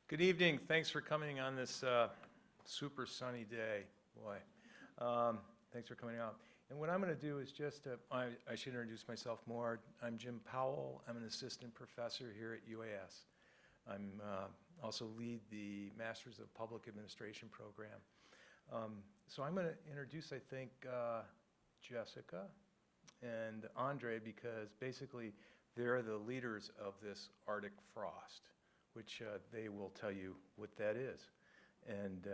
Good evening. Thanks for coming on this super sunny day. Boy, thanks for coming out. And what I'm going to do is just, I should introduce myself more. I'm Jim Powell. I'm an assistant professor here at UAS. I'm also lead the Masters of Public Administration program. So I'm going to introduce, I think, Jessica and Andre, because basically they're the leaders of this Arctic frost, which they will tell you what that is. And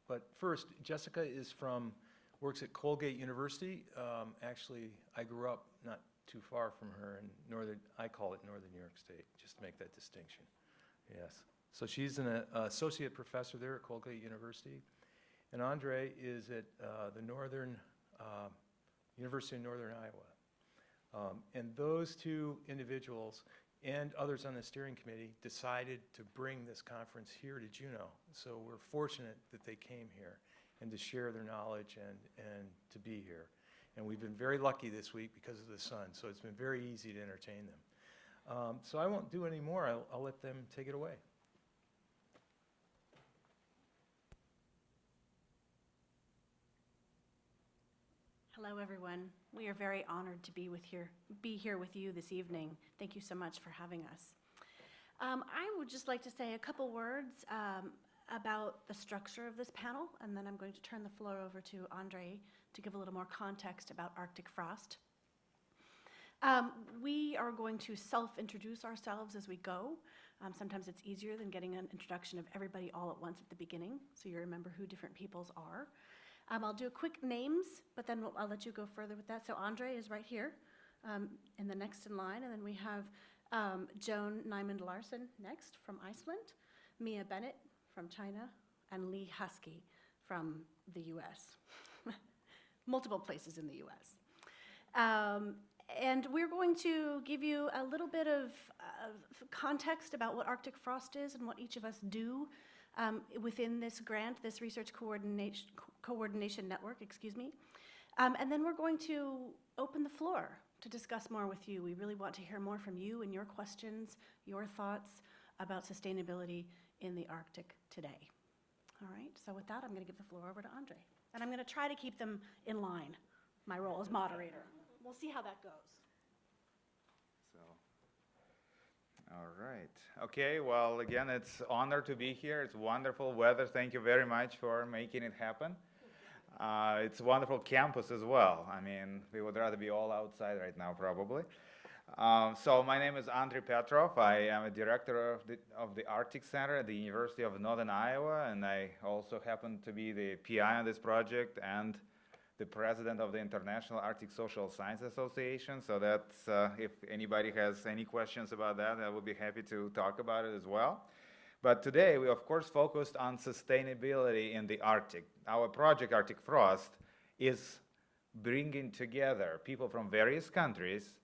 but first, Jessica works at Colgate University. Actually, I grew up not too far from her in I call it Northern New York State, just to make that distinction. Yes. So she's an associate professor there at Colgate University. And Andre is at the University of Northern Iowa. And those two individuals and others on the steering committee decided to bring this conference here to Juneau. So we're fortunate that they came here and to share their knowledge and to be here. And we've been very lucky this week because of the sun, so it's been very easy to entertain them. So I won't do any more. I'll let them take it away. Hello, everyone. We are very honored to be here with you this evening. Thank you so much for having us. I would just like to say a couple words about the structure of this panel, and then I'm going to turn the floor over to Andre to give a little more context about Arctic frost. We are going to self-introduce ourselves as we go. Sometimes it's easier than getting an introduction of everybody all at once at the beginning, so you remember who different peoples are. I'll do quick names, but then I'll let you go further with that. So Andre is right here in the next in line, and then we have Joan Nyman-Larsen next from Iceland, Mia Bennett from China, and Lee Husky from the US. Multiple places in the US. And we're going to give you a little bit of context about what Arctic frost is and what each of us do within this grant, this research coordination network, and then we're going to open the floor to discuss more with you. We really want to hear more from you and your questions, your thoughts about sustainability in the Arctic today. All right, so with that, I'm going to give the floor over to Andre. And I'm going to try to keep them in line, my role as moderator. We'll see how that goes. All right. Okay, well, again, it's an honor to be here. It's wonderful weather. Thank you very much for making it happen. It's a wonderful campus as well. I mean, we would rather be all outside right now, probably. So my name is Andrei Petrov. I am a director of the ARCTICenter at the University of Northern Iowa, and I also happen to be the PI on this project and the president of the International Arctic Social Science Association. So that's, if anybody has any questions about that, I would be happy to talk about it as well. But today, we of course focused on sustainability in the Arctic. Our project, Arctic Frost, is bringing together people from various countries,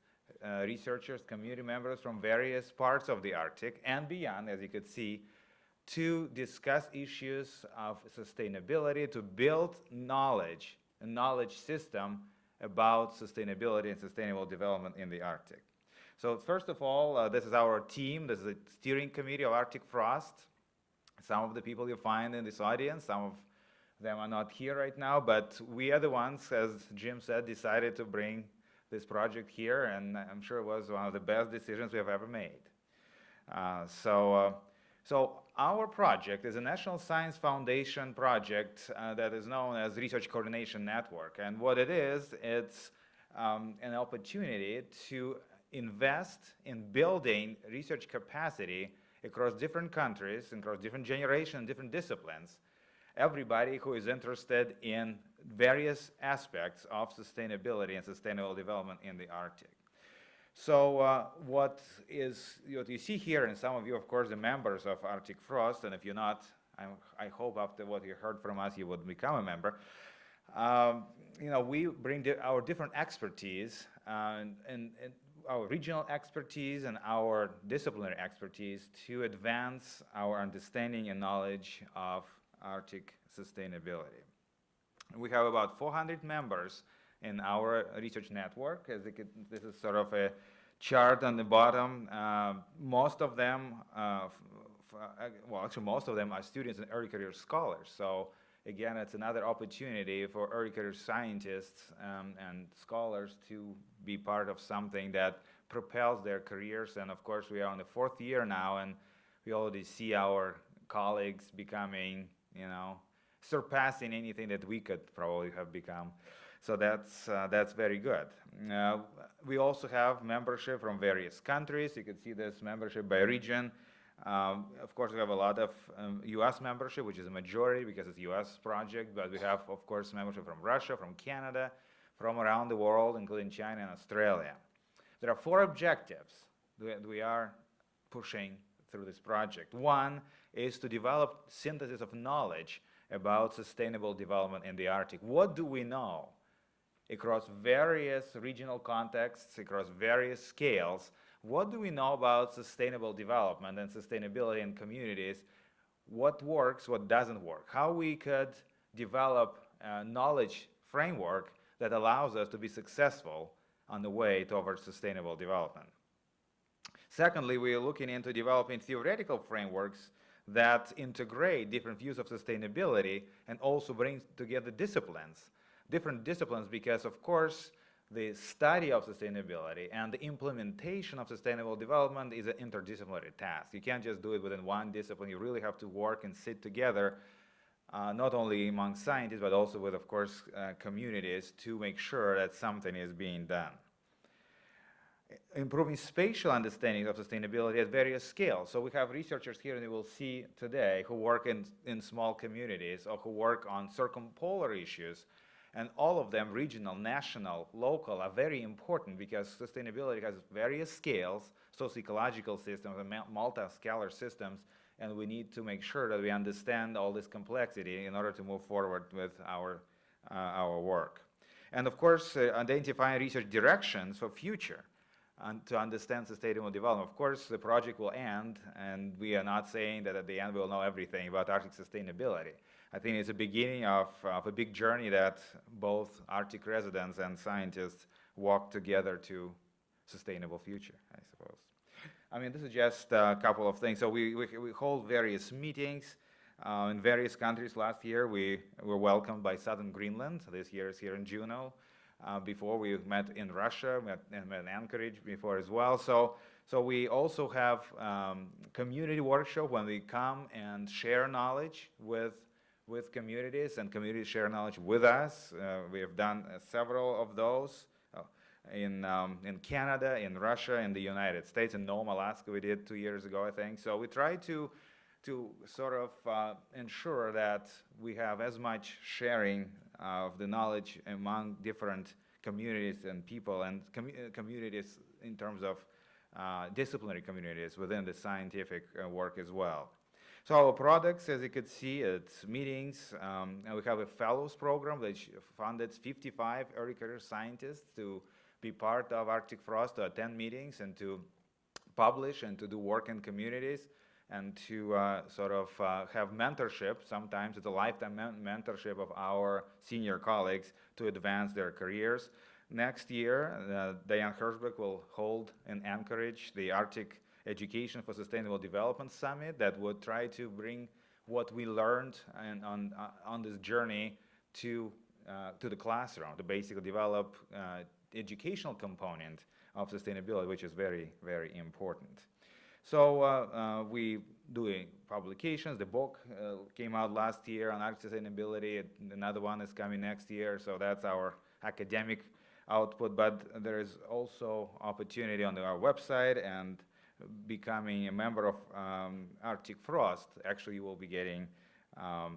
researchers, community members from various parts of the Arctic and beyond, as you could see, to discuss issues of sustainability, to build knowledge, a knowledge system about sustainability and sustainable development in the Arctic. So first of all, this is our team. This is the steering committee of Arctic Frost. Some of the people you find in this audience, some of them are not here right now, but we are the ones, as Jim said, decided to bring this project here, and I'm sure it was one of the best decisions we have ever made. So our project is a National Science Foundation project that is known as Research Coordination Network. And what it is, it's an opportunity to invest in building research capacity across different countries, across different generations, different disciplines. Everybody who is interested in various aspects of sustainability and sustainable development in the Arctic. So what you see here, and some of you, of course, the members of Arctic Frost, and if you're not, I hope after what you heard from us, you would become a member. We bring our different expertise and our regional expertise and our disciplinary expertise to advance our understanding and knowledge of Arctic sustainability. We have about 400 members in our research network. This is sort of a chart on the bottom. Most of them well, actually most of them are students and early career scholars. So again, it's another opportunity for early career scientists and scholars to be part of something that propels their careers. And of course, we are on the 4th year now, and we already see our colleagues becoming, surpassing anything that we could probably have become. So that's very good. We also have membership from various countries. You can see this membership by region. Of course, we have a lot of U.S. membership, which is a majority because it's a U.S. project, but we have, of course, membership from Russia, from Canada, from around the world, including China and Australia. There are 4 objectives that we are pushing through this project. One is to develop synthesis of knowledge about sustainable development in the Arctic. What do we know across various regional contexts, across various scales? What do we know about sustainable development and sustainability in communities? What works, what doesn't work? How we could develop a knowledge framework that allows us to be successful on the way towards sustainable development. Secondly, we are looking into developing theoretical frameworks that integrate different views of sustainability and also bring together different disciplines, because of course the study of sustainability and the implementation of sustainable development is an interdisciplinary task. You can't just do it within one discipline. You really have to work and sit together, not only among scientists, but also with, of course, communities to make sure that something is being done. Improving spatial understanding of sustainability at various scales. So we have researchers here, and you will see today, who work in small communities or who work on circumpolar issues. And all of them, regional, national, local, are very important because sustainability has various scales, socio-ecological systems and multi-scalar systems, and we need to make sure that we understand all this complexity in order to move forward with our work. And of course, identifying research directions for future and to understand sustainable development. Of course, the project will end, and we are not saying that at the end we'll know everything about Arctic sustainability. I think it's a beginning of a big journey that both Arctic residents and scientists walk together to sustainable future, I suppose. I mean, this is just a couple of things. So we hold various meetings in various countries. Last year, we were welcomed by Southern Greenland. This year is here in Juneau. Before, we met in Russia, met in Anchorage before as well. So we also have community workshop when we come and share knowledge with communities, and communities share knowledge with us. We have done several of those in Canada, in Russia, in the United States. In Nome, Alaska, we did 2 years ago, I think. So we try to sort of ensure that we have as much sharing of the knowledge among different communities and people, and communities in terms of disciplinary communities within the scientific work as well. So our products, as you could see, it's meetings, and we have a fellows program that funded 55 early career scientists to be part of Arctic Frost, to attend meetings and to publish and to do work in communities, and to sort of have mentorship. Sometimes it's a lifetime mentorship of our senior colleagues to advance their careers. Next year, Diane Herzberg will hold in Anchorage the Arctic Education for Sustainable Development Summit that would try to bring what we learned on this journey to the classroom, to basically develop educational component of sustainability, which is very, very important. So we doing publications. The book came out last year on Arctic sustainability. Another one is coming next year. So that's our academic output. But there is also opportunity on our website, and becoming a member of Arctic Frost, actually you will be getting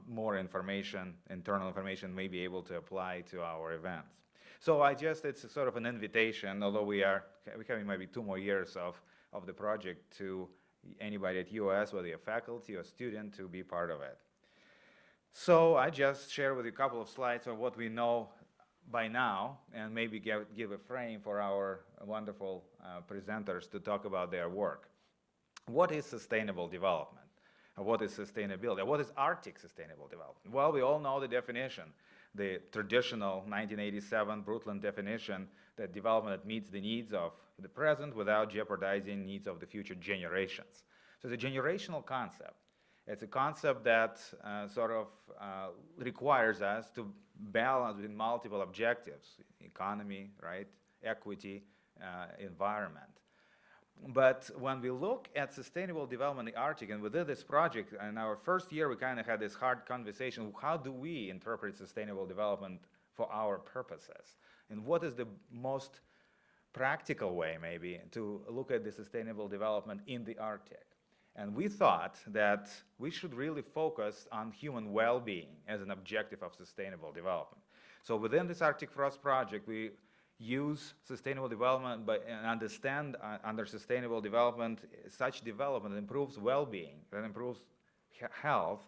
more information, internal information, may be able to apply to our events. So it's sort of an invitation, although we're having maybe 2 more years of the project, to anybody at US, whether you're faculty or student, to be part of it. So I just share with you a couple of slides of what we know by now, and maybe give a frame for our wonderful presenters to talk about their work. What is sustainable development? What is sustainability? What is Arctic sustainable development? Well, we all know the definition, the traditional 1987 Brundtland definition, that development that meets the needs of the present without jeopardizing needs of the future generations. So it's a generational concept. It's a concept that requires us to balance with multiple objectives: economy, right, equity, environment. But when we look at sustainable development in the Arctic, and within this project, in our first year, we kind of had this hard conversation: how do we interpret sustainable development for our purposes? And what is the most practical way, maybe, to look at the sustainable development in the Arctic? And we thought that we should really focus on human well-being as an objective of sustainable development. So within this Arctic Frost project, we use sustainable development and understand under sustainable development, such development improves well-being, that improves health,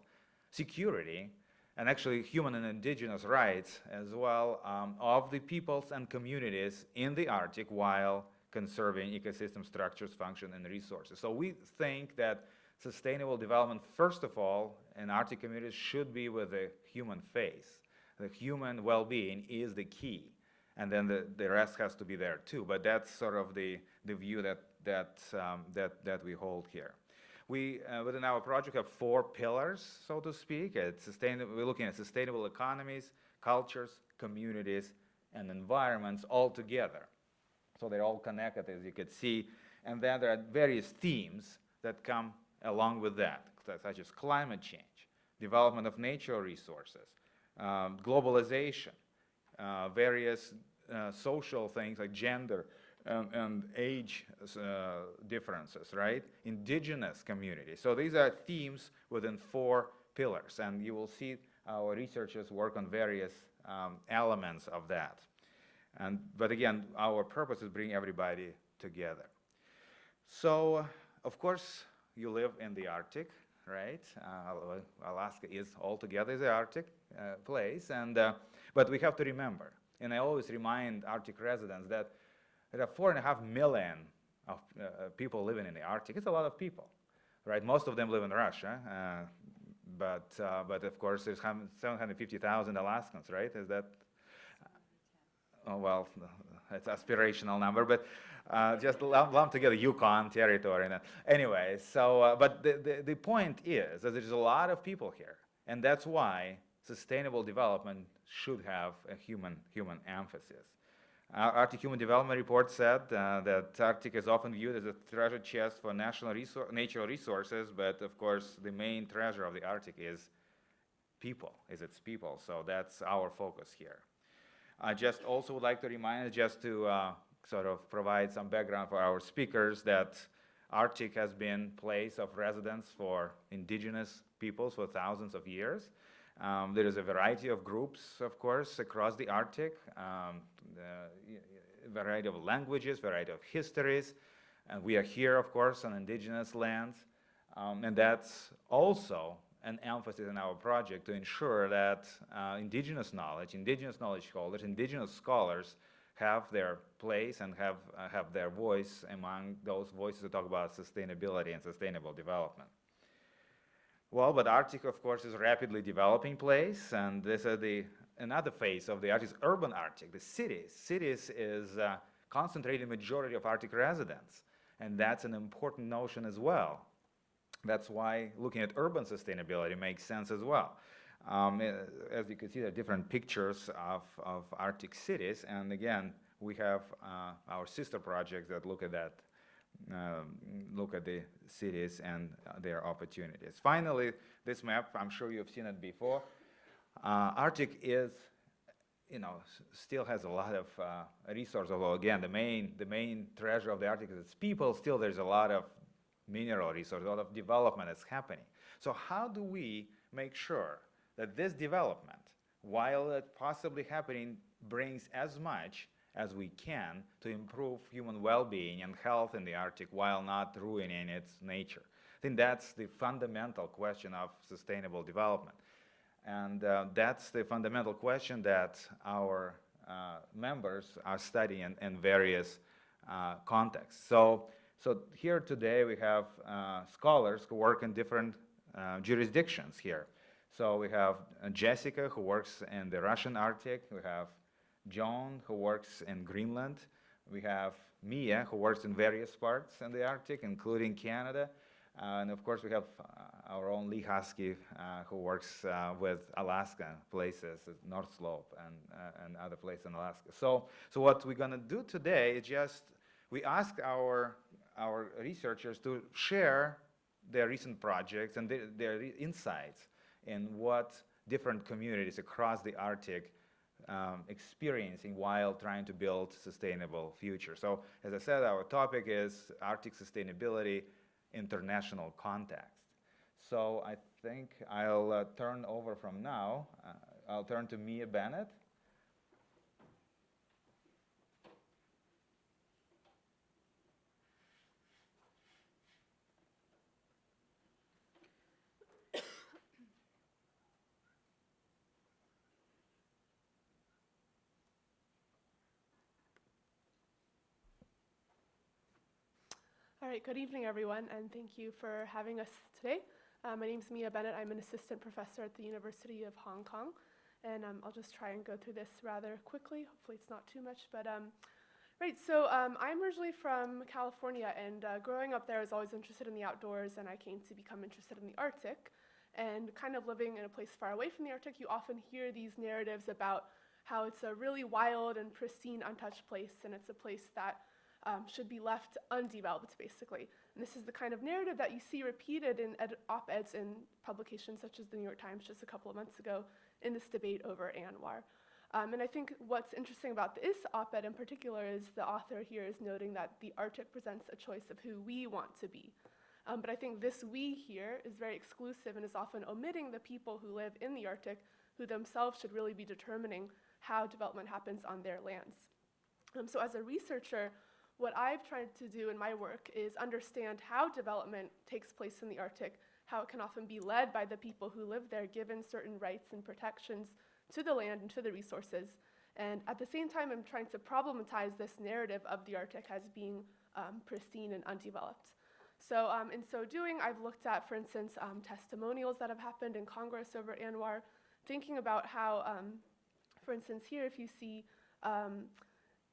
security, and actually human and indigenous rights as well of the peoples and communities in the Arctic while conserving ecosystem structures, function, and resources. So we think that sustainable development, first of all, in Arctic communities should be with the human face. The human well-being is the key. And then the rest has to be there too. But that's sort of the view that we hold here. We, within our project, have 4 pillars, so to speak. We're looking at sustainable economies, cultures, communities, and environments all together. So they're all connected, as you can see. And then there are various themes that come along with that, such as climate change, development of natural resources, globalization, various social things like gender and age differences, right? Indigenous communities. So these are themes within 4 pillars, and you will see our researchers work on various elements of that. But again, our purpose is bring everybody together. So, of course, you live in the Arctic, right? Alaska is altogether the Arctic place, but we have to remember, and I always remind Arctic residents that there are 4.5 million of people living in the Arctic. It's a lot of people, right? Most of them live in Russia, but of course there's 750,000 Alaskans, right? Is that? Oh, well, it's aspirational number, but just lump together Yukon territory. Anyway, so but the point is that there's a lot of people here, and that's why sustainable development should have a human emphasis. Arctic Human Development Report said that Arctic is often viewed as a treasure chest for natural resources, but of course the main treasure of the Arctic is its people. So that's our focus here. I just also would like to remind us, just to sort of provide some background for our speakers, that Arctic has been place of residence for indigenous peoples for thousands of years. There is a variety of groups, of course, across the Arctic, variety of languages, variety of histories, and we are here, of course, on indigenous lands, and that's also an emphasis in our project to ensure that indigenous knowledge holders, indigenous scholars have their place and have their voice among those voices that talk about sustainability and sustainable development. Well, but Arctic, of course, is a rapidly developing place, and this is another phase of the Arctic, is urban Arctic, the cities. Cities is concentrated majority of Arctic residents, and that's an important notion as well. That's why looking at urban sustainability makes sense as well. As you can see, there are different pictures of Arctic cities, and again, we have our sister projects that look at that, look at the cities and their opportunities. Finally, this map, I'm sure you've seen it before. Arctic is, still has a lot of resources, although again, the main treasure of the Arctic is its people. Still, there's a lot of mineral resources, a lot of development is happening. So how do we make sure that this development, while it possibly happening, brings as much as we can to improve human well-being and health in the Arctic while not ruining its nature? I think that's the fundamental question of sustainable development. And that's the fundamental question that our members are studying in various contexts. So here today we have scholars who work in different jurisdictions here. So we have Jessica, who works in the Russian Arctic. We have John, who works in Greenland. We have Mia, who works in various parts in the Arctic, including Canada. And of course, we have our own Lee Husky, who works with Alaska places, North Slope and other places in Alaska. So what we're gonna do today is just, we ask our researchers to share their recent projects and their insights in what different communities across the Arctic experiencing while trying to build sustainable future. So as I said, our topic is Arctic sustainability, international context. So I think I'll turn over from now. I'll turn to Mia Bennett. All right, good evening, everyone, and thank you for having us today. My name is Mia Bennett. I'm an assistant professor at the University of Hong Kong, and I'll just try and go through this rather quickly. Hopefully it's not too much, but right, so I'm originally from California, and growing up there, I was always interested in the outdoors, and I came to become interested in the Arctic. And kind of living in a place far away from the Arctic, you often hear these narratives about how it's a really wild and pristine, untouched place, and it's a place that should be left undeveloped, basically. And this is the kind of narrative that you see repeated in op-eds in publications such as the New York Times just a couple of months ago in this debate over ANWR. And I think what's interesting about this op-ed in particular is the author here is noting that the Arctic presents a choice of who we want to be. But I think this we here is very exclusive and is often omitting the people who live in the Arctic, who themselves should really be determining how development happens on their lands. So as a researcher, what I've tried to do in my work is understand how development takes place in the Arctic, how it can often be led by the people who live there, given certain rights and protections to the land and to the resources. And at the same time, I'm trying to problematize this narrative of the Arctic as being pristine and undeveloped. So in so doing, I've looked at, for instance, testimonials that have happened in Congress over ANWR, thinking about how, for instance, here if you see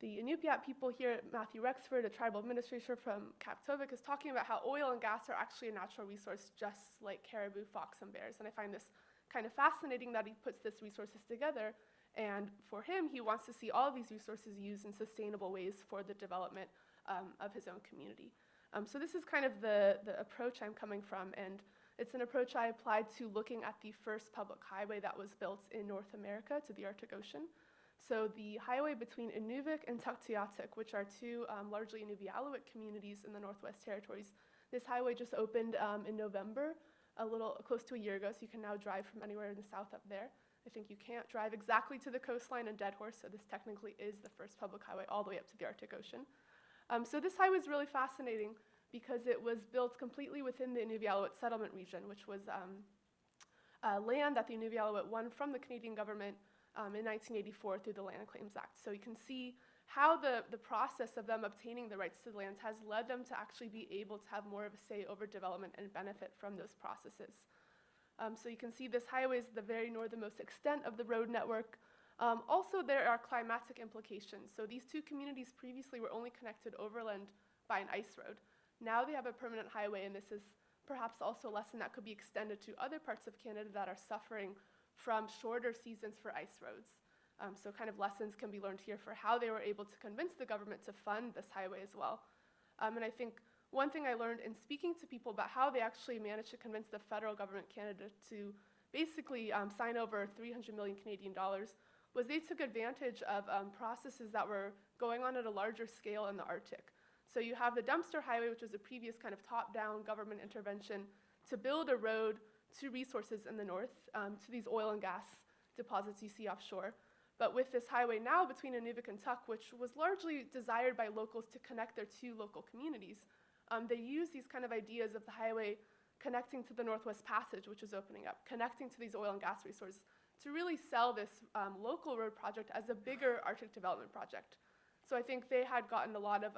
the Inupiat people here, Matthew Rexford, a tribal administrator from Kaptovik, is talking about how oil and gas are actually a natural resource just like caribou, fox, and bears. And I find this kind of fascinating that he puts these resources together. And for him, he wants to see all of these resources used in sustainable ways for the development of his own community. So this is kind of the approach I'm coming from. And it's an approach I applied to looking at the first public highway that was built in North America to the Arctic Ocean. So the highway between Inuvik and Tuktoyaktuk, which are two largely Inuvialuit communities in the Northwest Territories, this highway just opened in November, close to a year ago, so you can now drive from anywhere in the south up there. I think you can't drive exactly to the coastline in Deadhorse, so this technically is the first public highway all the way up to the Arctic Ocean. So this highway is really fascinating because it was built completely within the Inuvialuit settlement region, which was land that the Inuvialuit won from the Canadian government in 1984 through the Land Claims Act. So you can see how the process of them obtaining the rights to the lands has led them to actually be able to have more of a say over development and benefit from those processes. So you can see this highway is the very northernmost extent of the road network. Also, there are climatic implications. So these two communities previously were only connected overland by an ice road. Now they have a permanent highway, and this is perhaps also a lesson that could be extended to other parts of Canada that are suffering from shorter seasons for ice roads. So kind of lessons can be learned here for how they were able to convince the government to fund this highway as well. And I think one thing I learned in speaking to people about how they actually managed to convince the federal government Canada to basically sign over 300 million Canadian dollars was they took advantage of processes that were going on at a larger scale in the Arctic. So you have the Dumpster Highway, which was a previous kind of top-down government intervention to build a road to resources in the north, to these oil and gas deposits you see offshore. But with this highway now between Inuvik and Tuk, which was largely desired by locals to connect their two local communities, they use these kind of ideas of the highway connecting to the Northwest Passage, which is opening up, connecting to these oil and gas resources, to really sell this local road project as a bigger Arctic development project. So I think they had gotten a lot of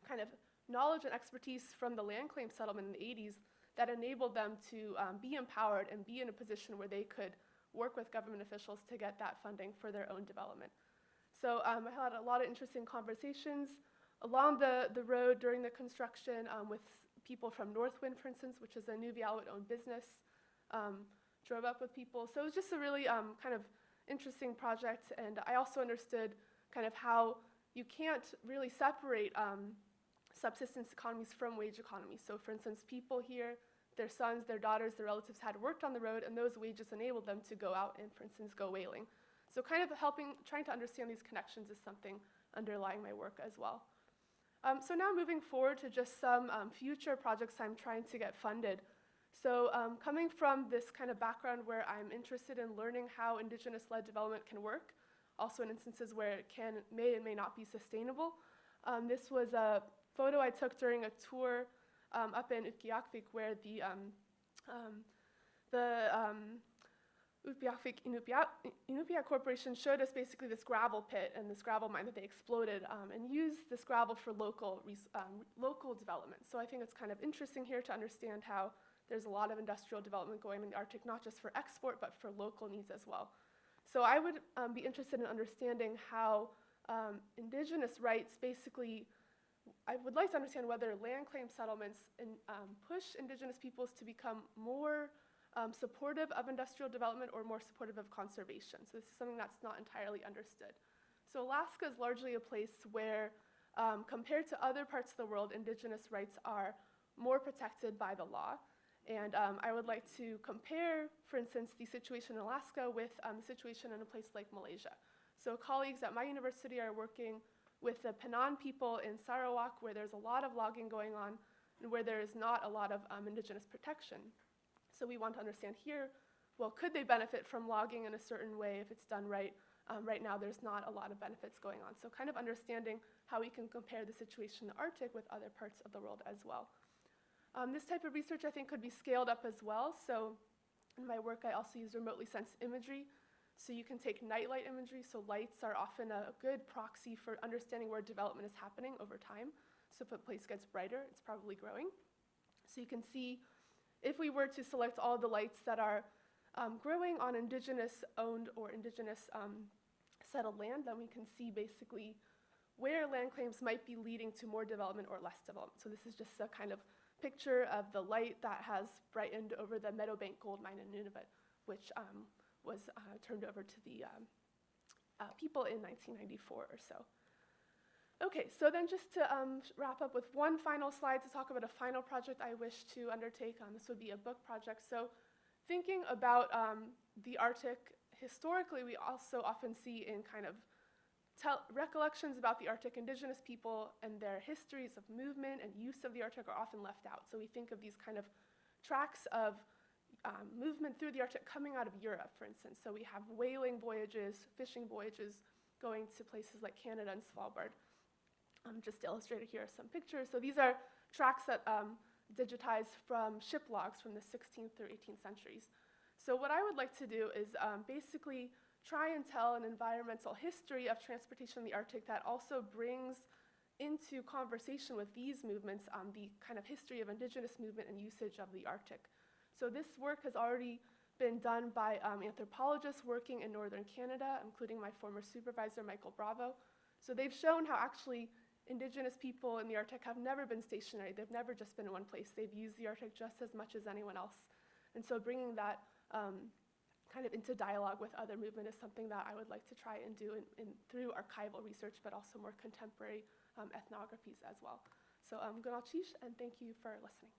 kind of knowledge and expertise from the land claim settlement in the 80s that enabled them to be empowered and be in a position where they could work with government officials to get that funding for their own development. So I had a lot of interesting conversations along the road during the construction with people from Northwind, for instance, which is a Nunavut-owned business, drove up with people. So it was just a really kind of interesting project, and I also understood kind of how you can't really separate subsistence economies from wage economies. So for instance, people here, their sons, their daughters, their relatives had worked on the road, and those wages enabled them to go out and, for instance, go whaling. So kind of trying to understand these connections is something underlying my work as well. So now moving forward to just some future projects I'm trying to get funded. So coming from this kind of background where I'm interested in learning how Indigenous-led development can work, also in instances where it may and may not be sustainable. This was a photo I took during a tour up in Utqiagvik, where the Utqiagvik Inupiat Corporation showed us basically this gravel pit and this gravel mine that they exploded and used this gravel for local development. So I think it's kind of interesting here to understand how there's a lot of industrial development going in the Arctic, not just for export, but for local needs as well. So I would be interested in understanding how Indigenous rights basically, I would like to understand whether land claim settlements push Indigenous peoples to become more supportive of industrial development or more supportive of conservation. So this is something that's not entirely understood. So Alaska is largely a place where, compared to other parts of the world, Indigenous rights are more protected by the law. And I would like to compare, for instance, the situation in Alaska with the situation in a place like Malaysia. So colleagues at my university are working with the Penan people in Sarawak, where there's a lot of logging going on and where there is not a lot of Indigenous protection. So we want to understand here, well, could they benefit from logging in a certain way if it's done right? Right now, there's not a lot of benefits going on. So kind of understanding how we can compare the situation in the Arctic with other parts of the world as well. This type of research, I think, could be scaled up as well. So in my work, I also use remotely sensed imagery. So you can take nightlight imagery. So lights are often a good proxy for understanding where development is happening over time. So if a place gets brighter, it's probably growing. So you can see, if we were to select all the lights that are growing on Indigenous-owned or Indigenous settled land, then we can see basically where land claims might be leading to more development or less development. So this is just a kind of picture of the light that has brightened over the Meadowbank gold mine in Nunavut, which was turned over to the people in 1994 or so. Okay, so then just to wrap up with one final slide to talk about a final project I wish to undertake. This would be a book project. So thinking about the Arctic, historically we also often see in kind of recollections about the Arctic, Indigenous people and their histories of movement and use of the Arctic are often left out. So we think of these kind of tracks of movement through the Arctic coming out of Europe, for instance. So we have whaling voyages, fishing voyages going to places like Canada and Svalbard. Just illustrated here are some pictures. So these are tracks that digitized from ship logs from the 16th through 18th centuries. So what I would like to do is basically try and tell an environmental history of transportation in the Arctic that also brings into conversation with these movements the kind of history of Indigenous movement and usage of the Arctic. So this work has already been done by anthropologists working in northern Canada, including my former supervisor, Michael Bravo. So they've shown how actually Indigenous people in the Arctic have never been stationary. They've never just been in one place. They've used the Arctic just as much as anyone else. And so bringing that kind of into dialogue with other movement is something that I would like to try and do through archival research, but also more contemporary ethnographies as well. So Gunalchish, and thank you for listening.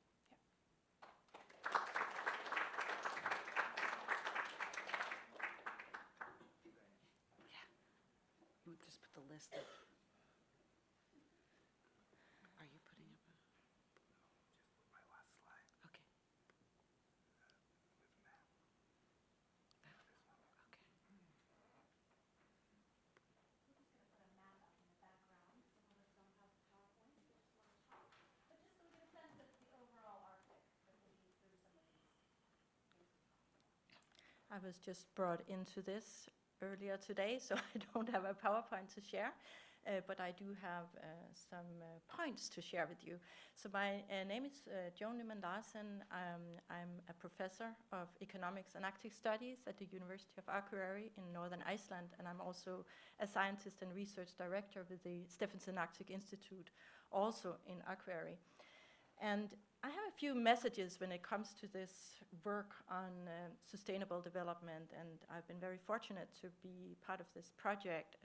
We'll just put the list of. Are you putting up a? Just my last slide. Okay. With map. Okay. I was just brought into this earlier today, so I don't have a PowerPoint to share, but I do have some points to share with you. So my name is Joan Dawson. I'm a professor of economics and Arctic studies at the University of Akureyri in northern Iceland, and I'm also a scientist and research director with the Stephenson Arctic Institute, also in Akureyri. And I have a few messages when it comes to this work on sustainable development, and I've been very fortunate to be part of this project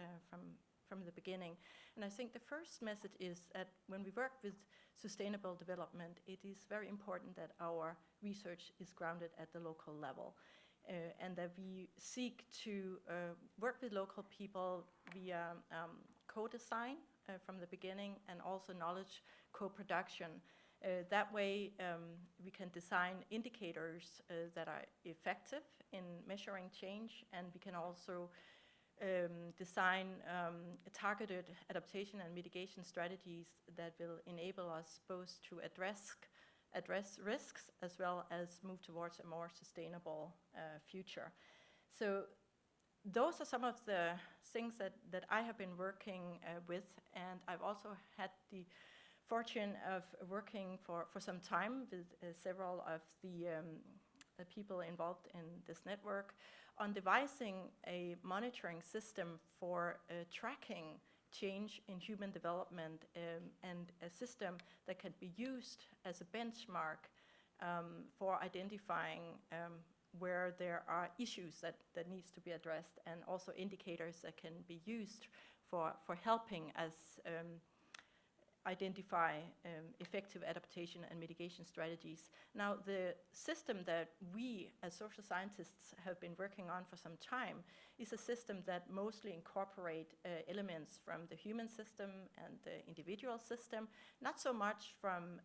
from the beginning. And I think the first message is that when we work with sustainable development, it is very important that our research is grounded at the local level, and that we seek to work with local people via co-design from the beginning, and also knowledge co-production. That way, we can design indicators that are effective in measuring change, and we can also design targeted adaptation and mitigation strategies that will enable us both to address risks as well as move towards a more sustainable future. So those are some of the things that I have been working with, and I've also had the fortune of working for some time with several of the people involved in this network on devising a monitoring system for tracking change in human development, and a system that can be used as a benchmark for identifying where there are issues that needs to be addressed, and also indicators that can be used for helping us identify effective adaptation and mitigation strategies. Now, the system that we as social scientists have been working on for some time is a system that mostly incorporate elements from the human system and the individual system, not so much from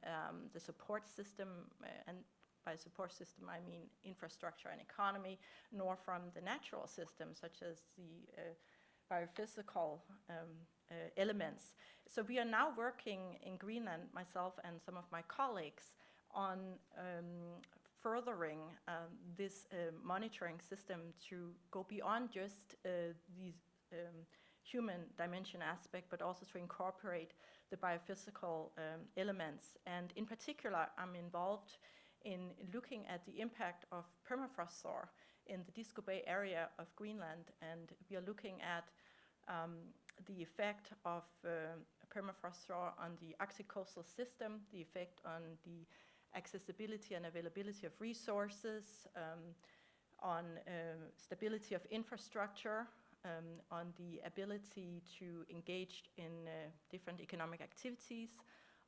the support system, and by support system I mean infrastructure and economy, nor from the natural system such as the biophysical elements. So we are now working in Greenland, myself and some of my colleagues, on furthering this monitoring system to go beyond just these human dimension aspect, but also to incorporate the biophysical elements. And in particular, I'm involved in looking at the impact of permafrost thaw in the Disco Bay area of Greenland, and we are looking at the effect of permafrost thaw on the Arctic coastal system, the effect on the accessibility and availability of resources, on stability of infrastructure, on the ability to engage in different economic activities,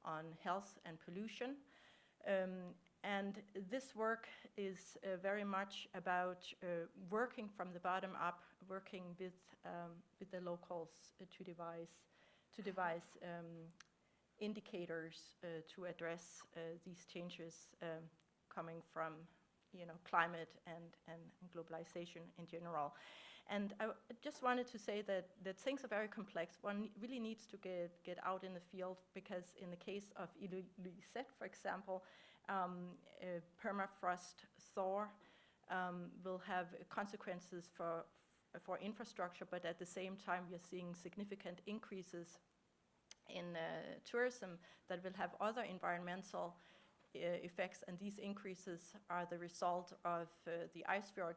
on health and pollution. And this work is very much about working from the bottom up, working with the locals to devise indicators to address these changes coming from, climate and globalization in general. And I just wanted to say that things are very complex. One really needs to get out in the field, because in the case of Inuit, for example, permafrost thaw will have consequences for infrastructure, but at the same time we are seeing significant increases in tourism that will have other environmental effects, and these increases are the result of the ice fjord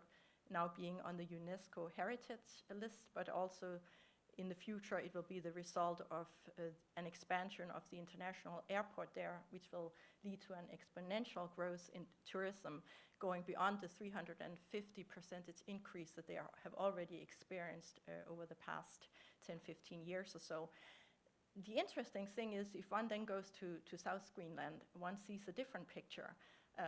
now being on the UNESCO heritage list, but also in the future it will be the result of an expansion of the international airport there, which will lead to an exponential growth in tourism, going beyond the 350% increase that they have already experienced over the past 10-15 years or so. The interesting thing is, if one then goes to South Greenland, one sees a different picture,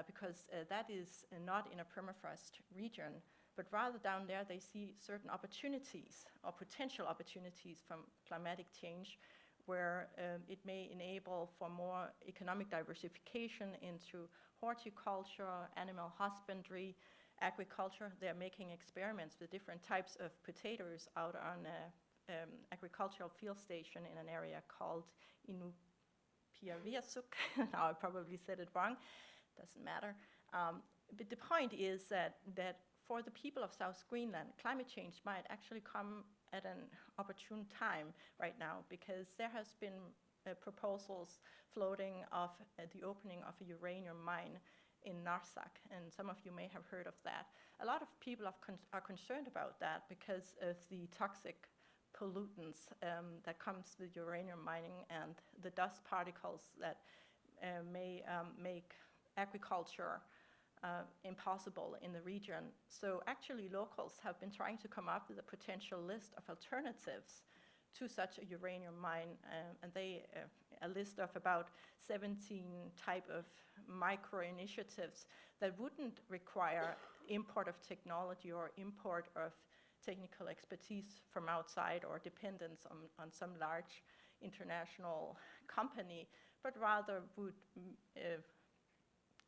because that is not in a permafrost region, but rather down there they see certain opportunities or potential opportunities from climatic change, where it may enable for more economic diversification into horticulture, animal husbandry, agriculture. They're making experiments with different types of potatoes out on agricultural field station in an area called Inupiaviasuk. Now I probably said it wrong, doesn't matter. But the point is that for the people of South Greenland, climate change might actually come at an opportune time right now, because there has been proposals floating of the opening of a uranium mine in Narsak, and some of you may have heard of that. A lot of people are concerned about that because of the toxic pollutants that comes with uranium mining, and the dust particles that may make agriculture impossible in the region. So actually locals have been trying to come up with a potential list of alternatives to such a uranium mine, and they a list of about 17 type of micro initiatives that wouldn't require import of technology or import of technical expertise from outside or dependence on some large international company, but rather would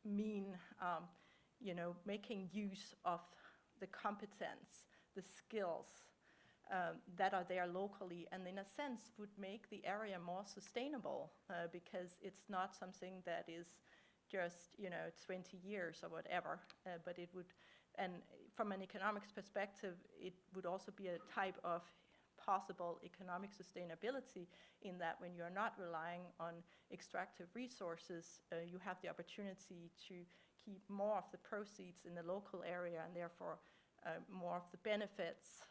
mean making use of the competence, the skills that are there locally, and in a sense would make the area more sustainable because it's not something that is just 20 years or whatever, but it would, and from an economics perspective, it would also be a type of possible economic sustainability in that when you're not relying on extractive resources, you have the opportunity to keep more of the proceeds in the local area and therefore more of the benefits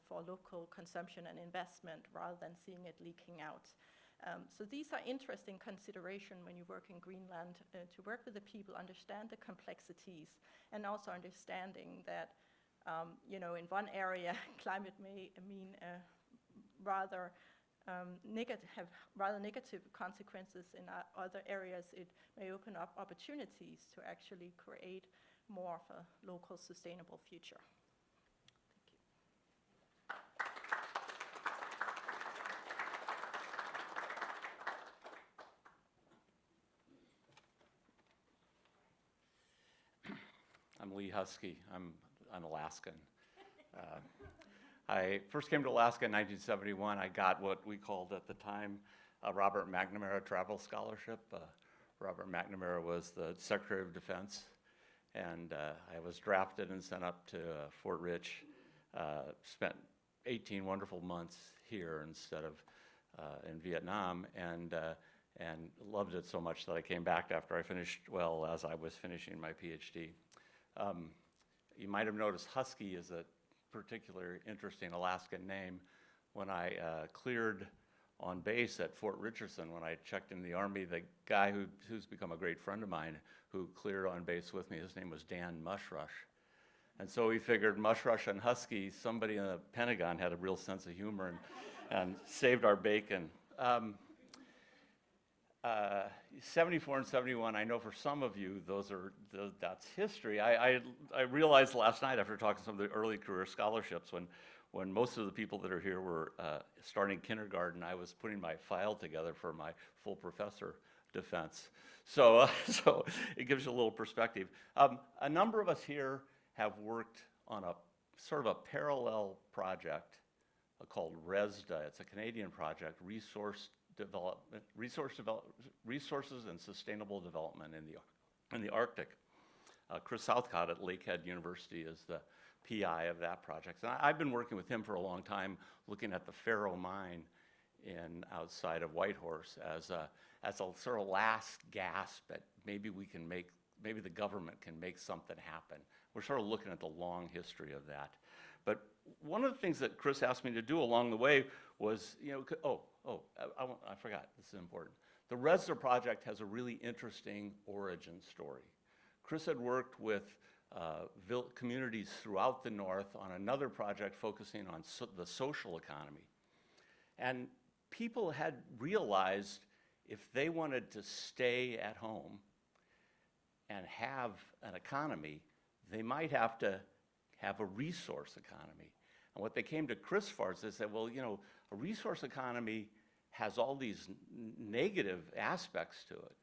for local consumption and investment rather than seeing it leaking out. So these are interesting considerations when you work in Greenland, to work with the people, understand the complexities, and also understanding that in one area climate may mean rather negative consequences. In other areas it may open up opportunities to actually create more of a local sustainable future. I'm Lee Husky. I'm an Alaskan. I first came to Alaska in 1971. I got what we called at the time a Robert McNamara Travel Scholarship. Robert McNamara was the Secretary of Defense, and I was drafted and sent up to Fort Rich. Spent 18 wonderful months here instead of in Vietnam, and loved it so much that I came back after I finished, well, as I was finishing my PhD. You might have noticed Husky is a particularly interesting Alaskan name. When I cleared on base at Fort Richardson, when I checked in the Army, the guy who's become a great friend of mine who cleared on base with me, his name was Dan Mushrush. And so we figured Mushrush and Husky, somebody in the Pentagon had a real sense of humor and saved our bacon. 74 and 71, I know for some of you, that's history. I realized last night after talking to some of the early career scholarships, when most of the people that are here were starting kindergarten, I was putting my file together for my full professor defense. So it gives you a little perspective. A number of us here have worked on a sort of a parallel project called RESDA. It's a Canadian project, resources and sustainable development in the Arctic. Chris Southcott at Lakehead University is the PI of that project. And I've been working with him for a long time, looking at the Faro mine outside of Whitehorse as a sort of last gasp that maybe the government can make something happen. We're sort of looking at the long history of that. But one of the things that Chris asked me to do along the way was, I forgot, this is important. The RESDA project has a really interesting origin story. Chris had worked with communities throughout the North on another project focusing on the social economy. And people had realized if they wanted to stay at home and have an economy, they might have to have a resource economy. And what they came to Chris for is they said, well, a resource economy has all these negative aspects to it.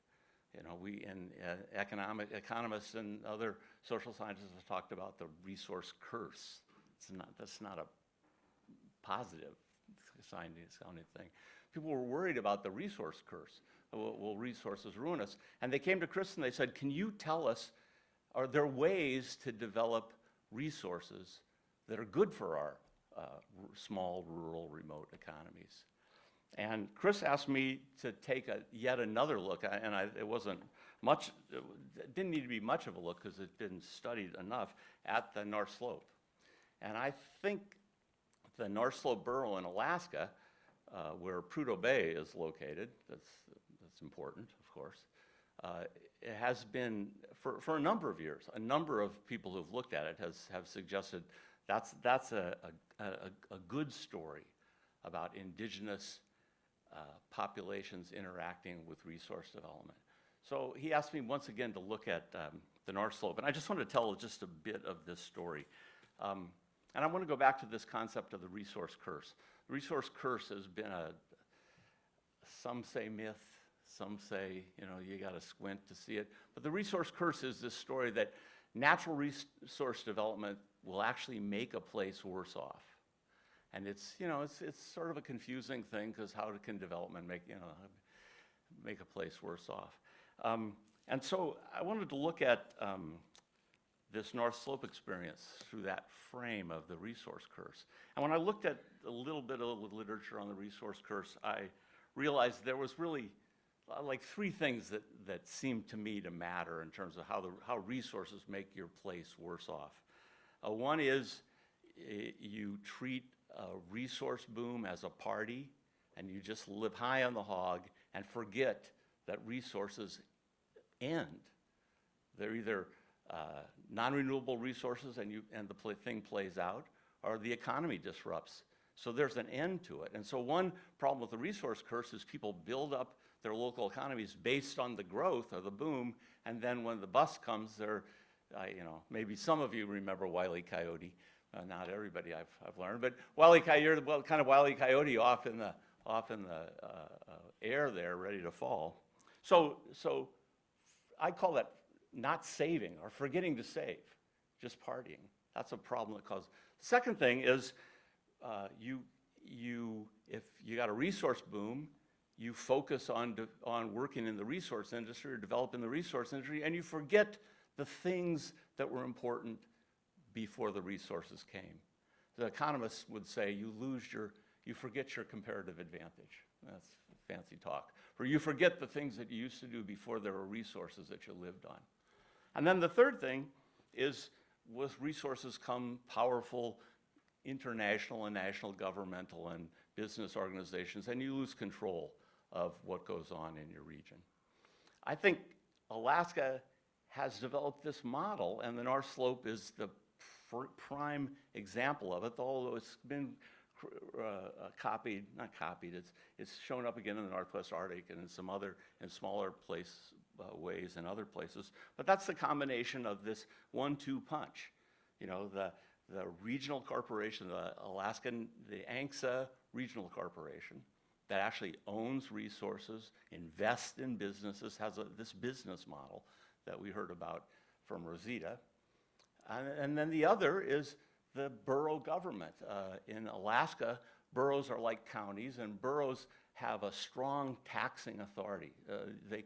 Economists and other social scientists have talked about the resource curse. That's not a positive sounding thing. People were worried about the resource curse. Will resources ruin us? And they came to Chris and they said, can you tell us, are there ways to develop resources that are good for our small, rural, remote economies? And Chris asked me to take yet another look, and it wasn't much, it didn't need to be much of a look because it didn't studied enough, at the North Slope. And I think the North Slope Borough in Alaska, where Prudhoe Bay is located, that's important, of course, it has been, for a number of years, a number of people who've looked at it have suggested that's a good story about indigenous populations interacting with resource development. So he asked me once again to look at the North Slope, and I just want to tell just a bit of this story. And I want to go back to this concept of the resource curse. The resource curse has been some say myth, some say, you got to squint to see it. But the resource curse is this story that natural resource development will actually make a place worse off. And it's sort of a confusing thing, because how can development make a place worse off? And so I wanted to look at this North Slope experience through that frame of the resource curse. And when I looked at a little bit of the literature on the resource curse, I realized there was really like three things that seemed to me to matter in terms of how resources make your place worse off. One is you treat a resource boom as a party, and you just live high on the hog and forget that resources end. They're either non-renewable resources and the thing plays out, or the economy disrupts. So there's an end to it. And so one problem with the resource curse is people build up their local economies based on the growth or the boom, and then when the bust comes, maybe some of you remember Wile E. Coyote. Not everybody, I've learned, but Wile E. Coyote, kind of Wile E. Coyote off in the air there, ready to fall. So I call that not saving or forgetting to save, just partying. That's a problem that causes. Second thing is if you got a resource boom, you focus on working in the resource industry or developing the resource industry, and you forget the things that were important before the resources came. The economists would say you forget your comparative advantage. That's fancy talk. Or you forget the things that you used to do before there were resources that you lived on. And then the third thing is, with resources come powerful international and national governmental and business organizations, and you lose control of what goes on in your region. I think Alaska has developed this model, and the North Slope is the prime example of it, although it's been it's shown up again in the Northwest Arctic and in smaller ways in other places. But that's the combination of this 1-2 punch. The regional corporation, the ANCSA Regional Corporation, that actually owns resources, invests in businesses, has this business model that we heard about from Rosita. And then the other is the borough government. In Alaska, boroughs are like counties, and boroughs have a strong taxing authority. They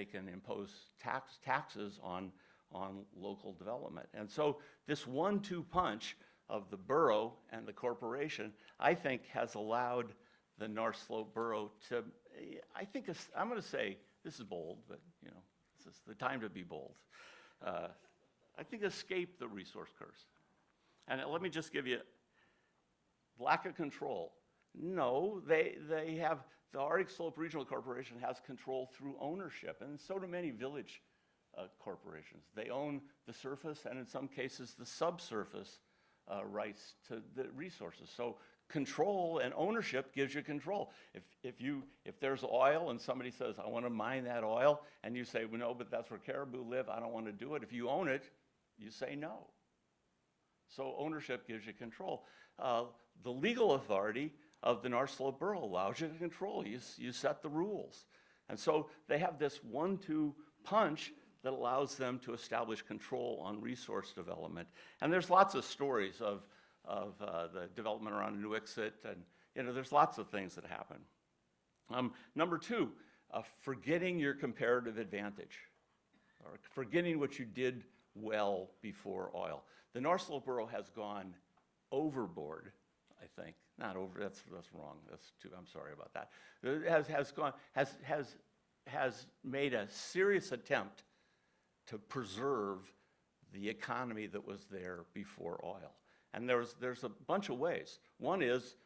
can impose taxes on local development. And so this 1-2 punch of the borough and the corporation, I think, has allowed the North Slope borough to, I'm going to say, this is bold, but this is the time to be bold. I think escape the resource curse. And let me just give you lack of control. No, they have, the Arctic Slope Regional Corporation has control through ownership, and so do many village corporations. They own the surface, and in some cases the subsurface rights to the resources. So control and ownership gives you control. If there's oil and somebody says, I want to mine that oil, and you say, well, no, but that's where caribou live, I don't want to do it. If you own it, you say no. So ownership gives you control. The legal authority of the North Slope Borough allows you to control. You set the rules. And so they have this 1-2 punch that allows them to establish control on resource development. And there's lots of stories of the development around Nuiqsut, and there's lots of things that happen. Number two, forgetting your comparative advantage, or forgetting what you did well before oil. The North Slope Borough has gone overboard, I think. Not over, that's wrong. I'm sorry about that. It has made a serious attempt to preserve the economy that was there before oil. And there's a bunch of ways. One is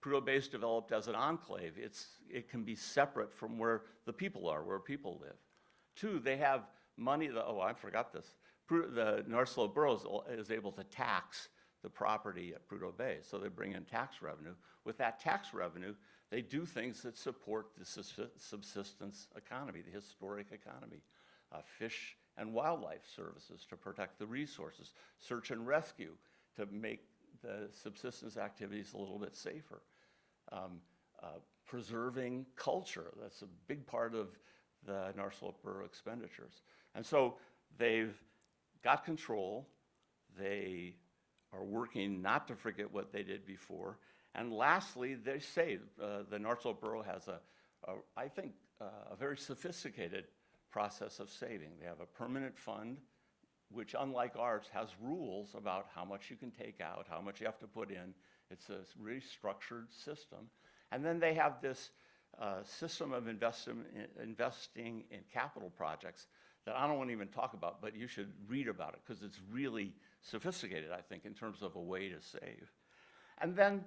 Prudhoe Bay's developed as an enclave. It can be separate from where the people are, where people live. Two, they have money, oh, I forgot this. The North Slope Borough is able to tax the property at Prudhoe Bay, so they bring in tax revenue. With that tax revenue, they do things that support the subsistence economy, the historic economy. Fish and wildlife services to protect the resources, search and rescue to make the subsistence activities a little bit safer. Preserving culture, that's a big part of the North Slope Borough expenditures. And so they've got control, they are working not to forget what they did before, and lastly, they say the North Slope Borough has I think, a very sophisticated process of saving. They have a permanent fund, which unlike ours has rules about how much you can take out, how much you have to put in. It's a really structured system. And then they have this system of investing in capital projects that I don't want to even talk about, but you should read about it because it's really sophisticated, I think, in terms of a way to save. And then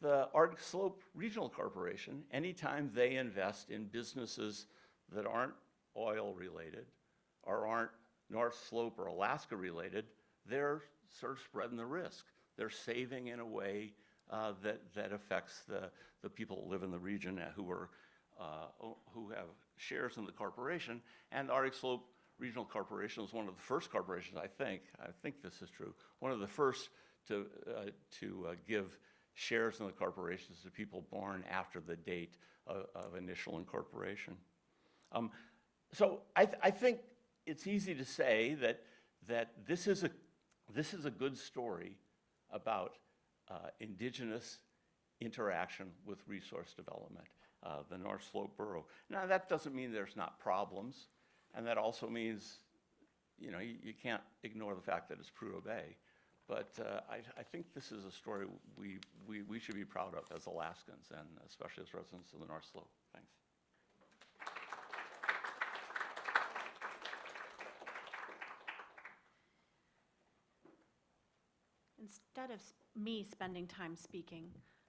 the Arctic Slope Regional Corporation, anytime they invest in businesses that aren't oil related or aren't North Slope or Alaska related, they're sort of spreading the risk. They're saving in a way that affects the people that live in the region who have shares in the corporation. And Arctic Slope Regional Corporation was one of the first corporations, I think this is true, one of the first to give shares in the corporations to people born after the date of initial incorporation. So I think it's easy to say that this is a good story about indigenous interaction with resource development, the North Slope Borough. Now that doesn't mean there's not problems, and that also means, you know, you can't ignore the fact that it's Prudhoe Bay. But I think this is a story we should be proud of as Alaskans, and especially as residents of the North Slope. Thanks. Instead of me spending time speaking,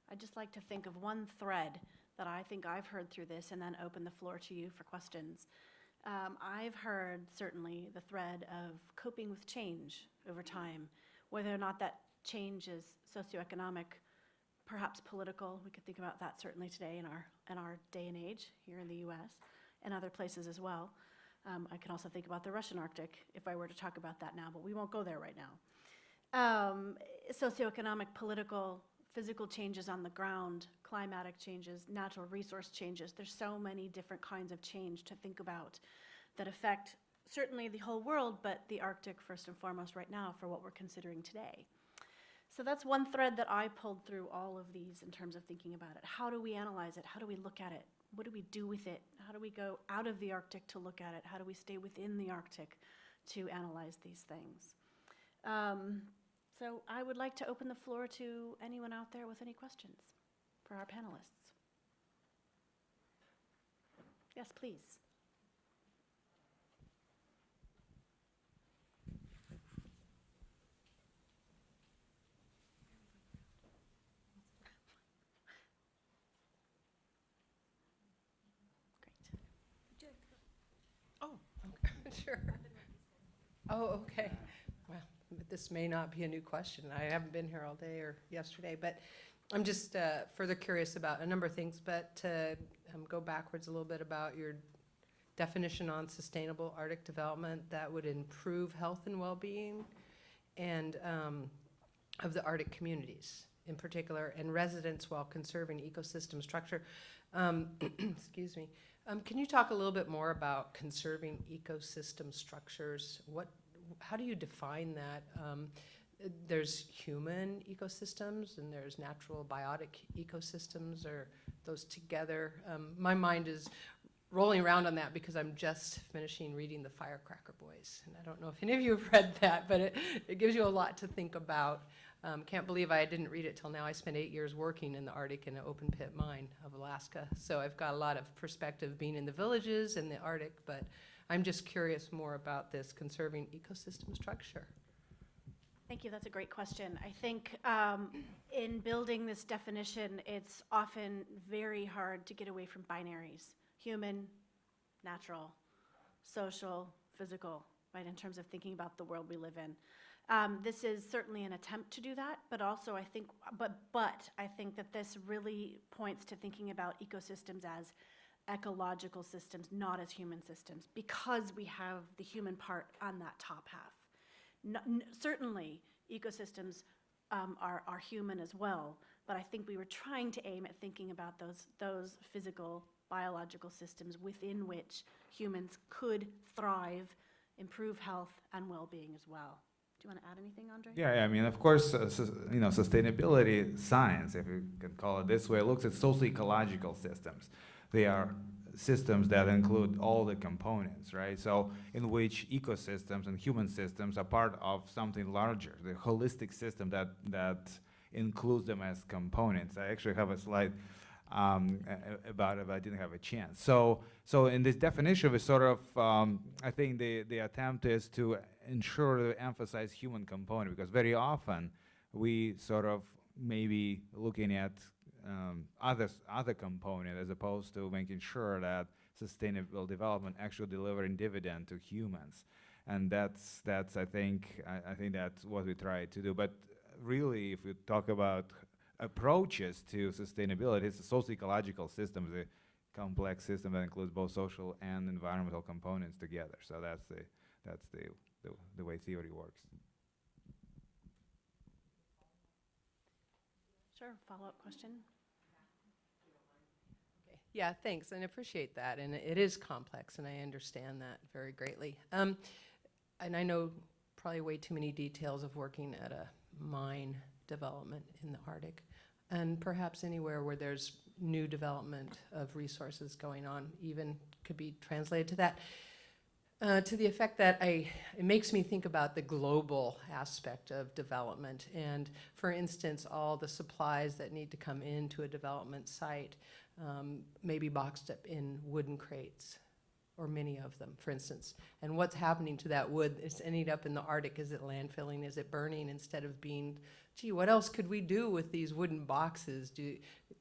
I'd just like to think of one thread that I think I've heard through this and then open the floor to you for questions. I've heard certainly the thread of coping with change over time, whether or not that change is socioeconomic, perhaps political. We could think about that certainly today in our day and age here in the US and other places as well. I can also think about the Russian Arctic if I were to talk about that now, but we won't go there right now. Socioeconomic, political, physical changes on the ground, climatic changes, natural resource changes. There's so many different kinds of change to think about that affect certainly the whole world, but the Arctic first and foremost right now for what we're considering today. So that's one thread that I pulled through all of these in terms of thinking about it. How do we analyze it? How do we look at it? What do we do with it? How do we go out of the Arctic to look at it? How do we stay within the Arctic to analyze these things? So I would like to open the floor to anyone out there with any questions for our panelists. Yes, please. Great. Oh, sure. Oh, okay. Well, this may not be a new question. I haven't been here all day or yesterday, but I'm just further curious about a number of things, but to go backwards a little bit about your definition on sustainable Arctic development that would improve health and well-being and of the Arctic communities in particular and residents while conserving ecosystem structure. Excuse me. Can you talk a little bit more about conserving ecosystem structures? How do you define that? There's human ecosystems and there's natural biotic ecosystems. Are those together? My mind is rolling around on that because I'm just finishing reading The Firecracker Boys. And I don't know if any of you have read that, but it gives you a lot to think about. Can't believe I didn't read it till now. I spent 8 years working in the Arctic in an open pit mine of Alaska. So I've got a lot of perspective being in the villages in the Arctic, but I'm just curious more about this conserving ecosystem structure. Thank you, that's a great question. I think in building this definition, it's often very hard to get away from binaries, human, natural, social, physical, right, in terms of thinking about the world we live in. This is certainly an attempt to do that, but also I think, but I think that this really points to thinking about ecosystems as ecological systems, not as human systems, because we have the human part on that top half. Certainly, ecosystems are human as well, but I think we were trying to aim at thinking about those physical, biological systems within which humans could thrive, improve health and well-being as well. Do you want to add anything, Andre? Yeah, I mean, of course, sustainability science, if you can call it this way, looks at socio-ecological systems. They are systems that include all the components, right? So in which ecosystems and human systems are part of something larger, the holistic system that includes them as components. I actually have a slide about it, but I didn't have a chance. So in this definition, we sort of, I think the attempt is to ensure to emphasize human component, because very often we sort of maybe looking at other component as opposed to making sure that sustainable development actually delivering dividend to humans. And that's I think that's what we try to do. But really, if we talk about approaches to sustainability, it's a socio-ecological system, a complex system that includes both social and environmental components together. So that's the way theory works. Sure, follow-up question? Okay. Yeah, thanks, and I appreciate that. And it is complex, and I understand that very greatly. And I know probably way too many details of working at a mine development in the Arctic, and perhaps anywhere where there's new development of resources going on, even could be translated to that. To the effect that it makes me think about the global aspect of development. And for instance, all the supplies that need to come into a development site may be boxed up in wooden crates, or many of them, for instance. And what's happening to that wood? It's ending up in the Arctic. Is it landfilling? Is it burning instead of being, gee, what else could we do with these wooden boxes?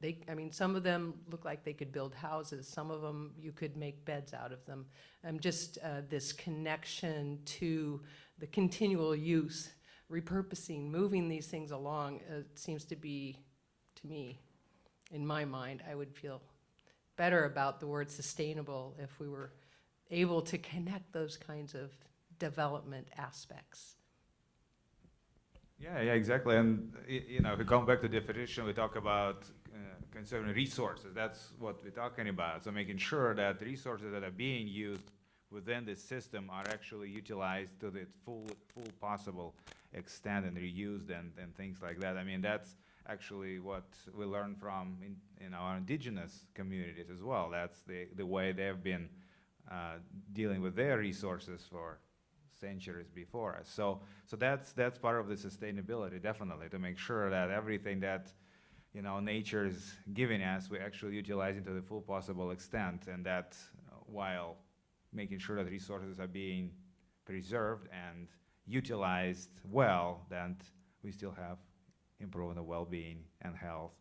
I mean, some of them look like they could build houses. Some of them, you could make beds out of them. Just this connection to the continual use, repurposing, moving these things along, seems to be, to me, in my mind, I would feel better about the word sustainable if we were able to connect those kinds of development aspects. Yeah, exactly. And if we come back to definition, we talk about conserving resources. That's what we're talking about. So making sure that the resources that are being used within this system are actually utilized to the full possible extent and reused and things like that. I mean, that's actually what we learn from in our indigenous communities as well. That's the way they've been dealing with their resources for centuries before us. So that's part of the sustainability, definitely, to make sure that everything that nature is giving us, we actually utilizing to the full possible extent, and that while making sure that resources are being preserved and utilized well, that we still have improving the well-being and health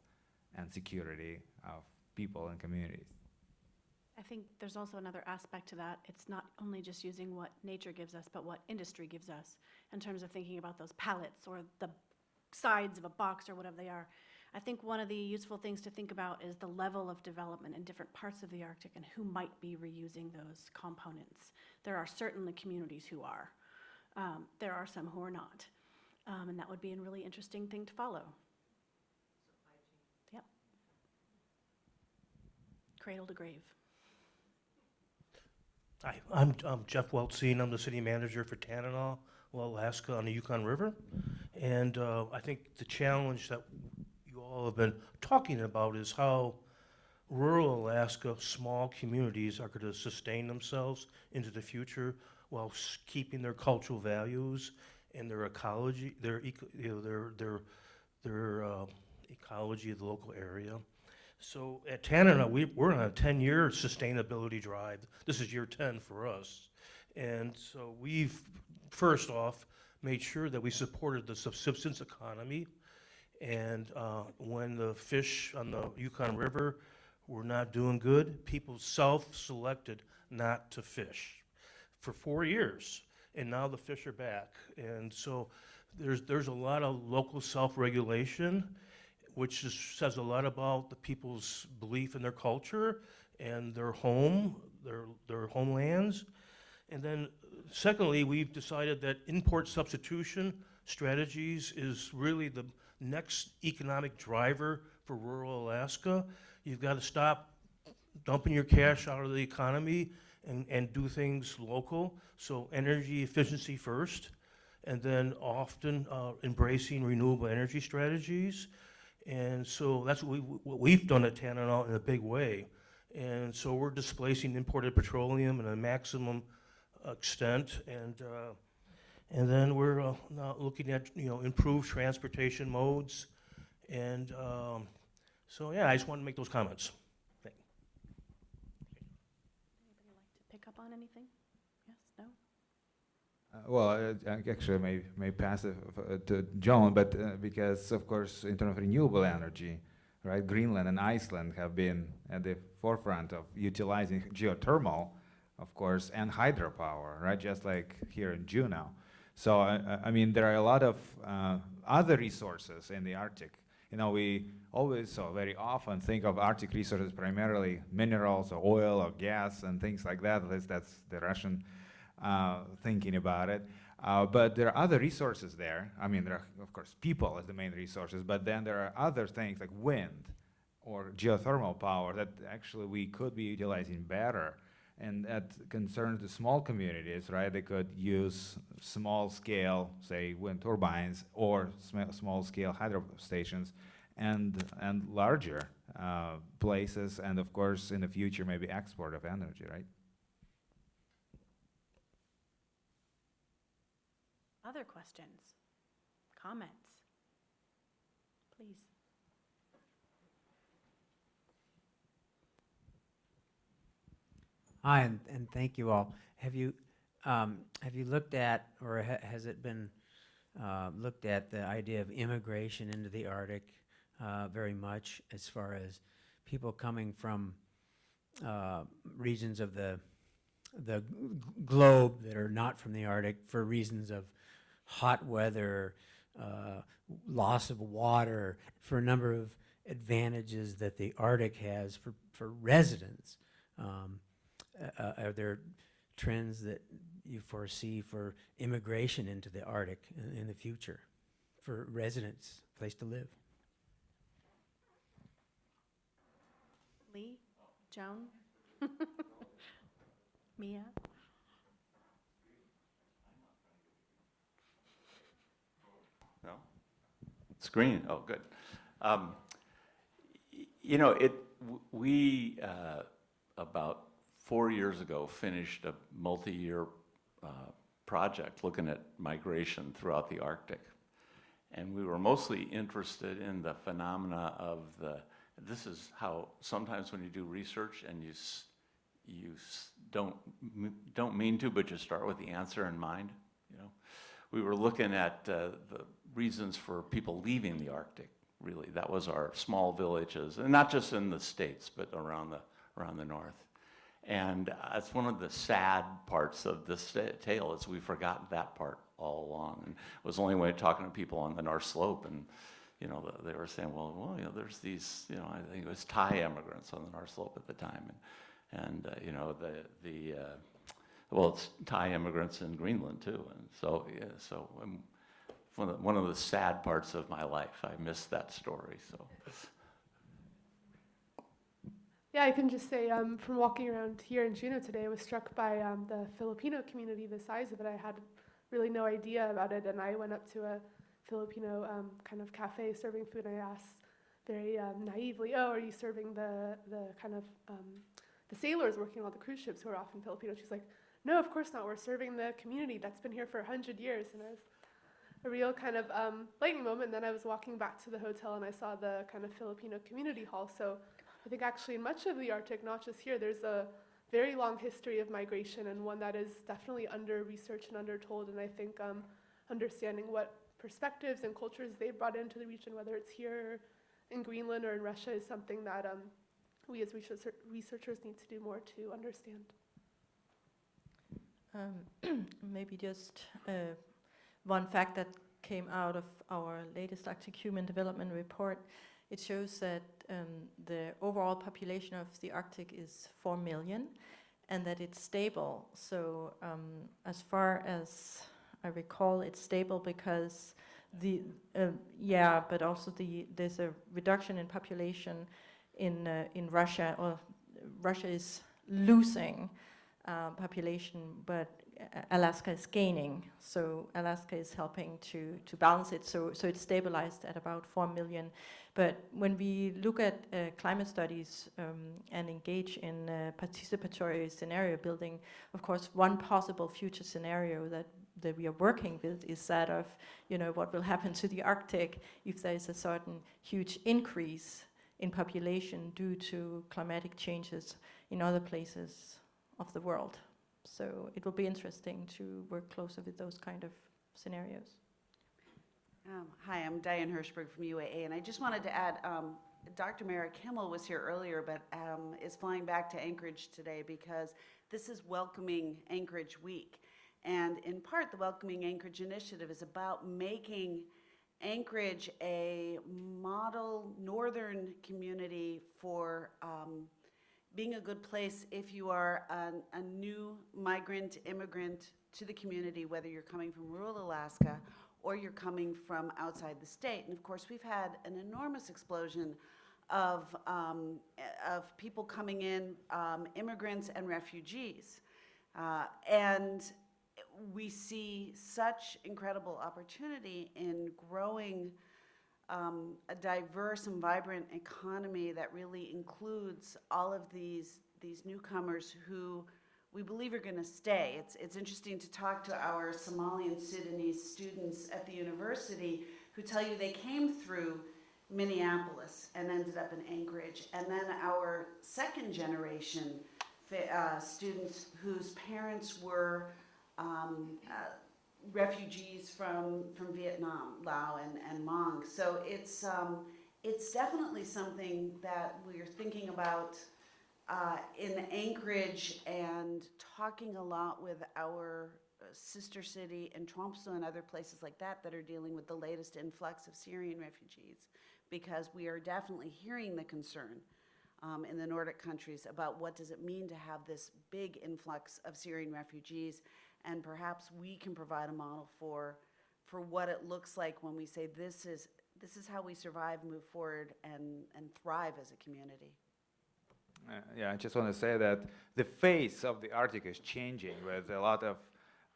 and security of people and communities. I think there's also another aspect to that. It's not only just using what nature gives us, but what industry gives us in terms of thinking about those pallets or the sides of a box or whatever they are. I think one of the useful things to think about is the level of development in different parts of the Arctic and who might be reusing those components. There are certainly communities who are. There are some who are not. And that would be a really interesting thing to follow. Yep. Cradle to grave. Hi, I'm Geoff Waltzing. I'm the city manager for Tanana, Alaska on the Yukon River. And I think the challenge that you all have been talking about is how rural Alaska, small communities are going to sustain themselves into the future while keeping their cultural values and their ecology, their ecology of the local area. So at Tanana, we're on a 10-year sustainability drive. This is year 10 for us. And so we've, first off, made sure that we supported the subsistence economy. And when the fish on the Yukon River were not doing good, people self-selected not to fish. for 4 years, and now the fish are back. And so there's a lot of local self-regulation, which says a lot about the people's belief in their culture and their home, their homelands. And then secondly, we've decided that import substitution strategies is really the next economic driver for rural Alaska. You've got to stop dumping your cash out of the economy and do things local. So energy efficiency first, and then often embracing renewable energy strategies. And so that's what we've done at Tanana in a big way. And so we're displacing imported petroleum in a maximum extent, and then we're now looking at improved transportation modes, and so yeah, I just wanted to make those comments. Anybody like to pick up on anything? Yes, no? Well, I actually may pass it to Joan, but because, of course, in terms of renewable energy, right, Greenland and Iceland have been at the forefront of utilizing geothermal, of course, and hydropower, right, just like here in Juneau. So, I mean, there are a lot of other resources in the Arctic. You know, we always, so very often, think of Arctic resources primarily minerals or oil or gas and things like that. At least that's the Russian thinking about it. But there are other resources there. I mean, there are, of course, people as the main resources, but then there are other things like wind or geothermal power that actually we could be utilizing better. And that concerns the small communities, right? They could use small scale, say, wind turbines or small scale hydro stations and larger places, and of course, in the future, maybe export of energy, right? Other questions? Comments? Please. Hi, and thank you all. Have you looked at, or has it been looked at, the idea of immigration into the Arctic very much, as far as people coming from regions of the globe that are not from the Arctic for reasons of hot weather, loss of water, for a number of advantages that the Arctic has for residents? Are there trends that you foresee for immigration into the Arctic in the future for residents, place to live? Lee? Joan? Mia? No? It's green. Oh, good. We about 4 years ago finished a multi-year project looking at migration throughout the Arctic. And we were mostly interested in the phenomena of this is how sometimes when you do research and you don't mean to, but you start with the answer in mind, We were looking at the reasons for people leaving the Arctic, really. That was our small villages, and not just in the States, but around the north. And it's one of the sad parts of this tale is we've forgotten that part all along. And it was only when talking to people on the North Slope, and they were saying, well, there's these, I think it was Thai immigrants on the North Slope at the time, and it's Thai immigrants in Greenland too. And so one of the sad parts of my life, I missed that story. So. Yeah, I can just say from walking around here in Juneau today, I was struck by the Filipino community, the size of it. I had really no idea about it, and I went up to a Filipino kind of cafe serving food, and I asked very naively, "Oh, are you serving the kind of the sailors working on the cruise ships who are often Filipino?" She's like, "No, of course not. We're serving the community that's been here for 100 years." And it was a real kind of lightning moment. And then I was walking back to the hotel, and I saw the kind of Filipino community hall. So I think actually in much of the Arctic, not just here, there's a very long history of migration, and one that is definitely under-researched and undertold. And I think understanding what perspectives and cultures they brought into the region, whether it's here in Greenland or in Russia, is something that we as researchers need to do more to understand. Maybe just one fact that came out of our latest Arctic Human Development Report. It shows that the overall population of the Arctic is 4 million, and that it's stable. So as far as I recall, it's stable because but also there's a reduction in population in Russia, or Russia is losing population, but Alaska is gaining. So Alaska is helping to balance it. So it's stabilized at about 4 million. But when we look at climate studies and engage in participatory scenario building, of course, one possible future scenario that we are working with is that of, what will happen to the Arctic if there is a certain huge increase in population due to climatic changes in other places of the world. So it will be interesting to work closer with those kind of scenarios. Hi, I'm Diane Hirschberg from UAA, and I just wanted to add, Dr. Mara Kimmel was here earlier, but is flying back to Anchorage today because this is Welcoming Anchorage Week. And in part, the Welcoming Anchorage Initiative is about making Anchorage a model northern community for being a good place if you are a new migrant, immigrant to the community, whether you're coming from rural Alaska or you're coming from outside the state. And of course, we've had an enormous explosion of people coming in, immigrants and refugees. And we see such incredible opportunity in growing a diverse and vibrant economy that really includes all of these newcomers who we believe are going to stay. It's interesting to talk to our Somali and Sudanese students at the university who tell you they came through Minneapolis and ended up in Anchorage. And then our second generation students whose parents were refugees from Vietnam, Laos, and Hmong. So it's definitely something that we're thinking about in Anchorage and talking a lot with our sister city in Tromsø and other places like that that are dealing with the latest influx of Syrian refugees, because we are definitely hearing the concern in the Nordic countries about what does it mean to have this big influx of Syrian refugees, and perhaps we can provide a model for what it looks like when we say this is how we survive, move forward, and thrive as a community. Yeah, I just want to say that the face of the Arctic is changing with a lot of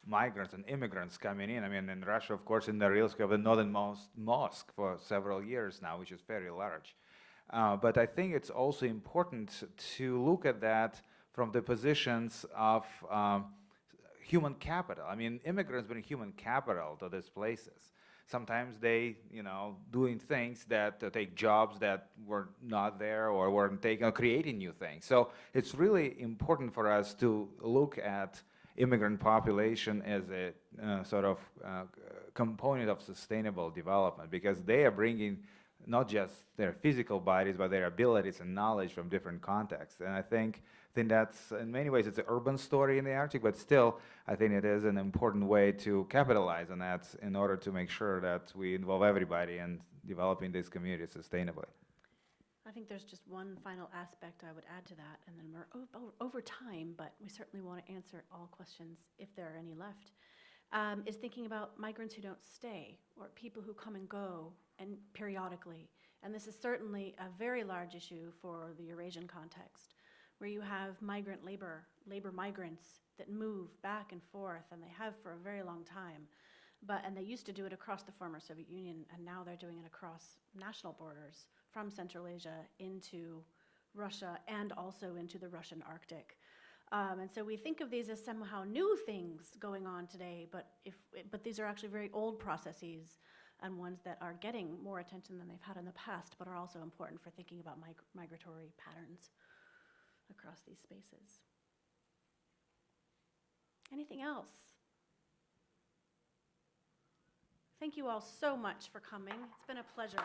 migrants and immigrants coming in. I mean, in Russia, of course, in the Norilsk, we have the northernmost mosque for several years now, which is very large. But I think it's also important to look at that from the positions of human capital. I mean, immigrants bring human capital to these places. Sometimes they, doing things that take jobs that were not there or weren't taken, or creating new things. So it's really important for us to look at immigrant population as a sort of component of sustainable development, because they are bringing not just their physical bodies, but their abilities and knowledge from different contexts. And I think that's, in many ways, it's an urban story in the Arctic, but still, I think it is an important way to capitalize on that in order to make sure that we involve everybody in developing this community sustainably. I think there's just one final aspect I would add to that, and then we're over time, but we certainly want to answer all questions if there are any left, is thinking about migrants who don't stay, or people who come and go and periodically. And this is certainly a very large issue for the Eurasian context, where you have migrant labor migrants that move back and forth, and they have for a very long time. And they used to do it across the former Soviet Union, and now they're doing it across national borders from Central Asia into Russia and also into the Russian Arctic. And so we think of these as somehow new things going on today, but these are actually very old processes, and ones that are getting more attention than they've had in the past, but are also important for thinking about migratory patterns across these spaces. Anything else? Thank you all so much for coming. It's been a pleasure.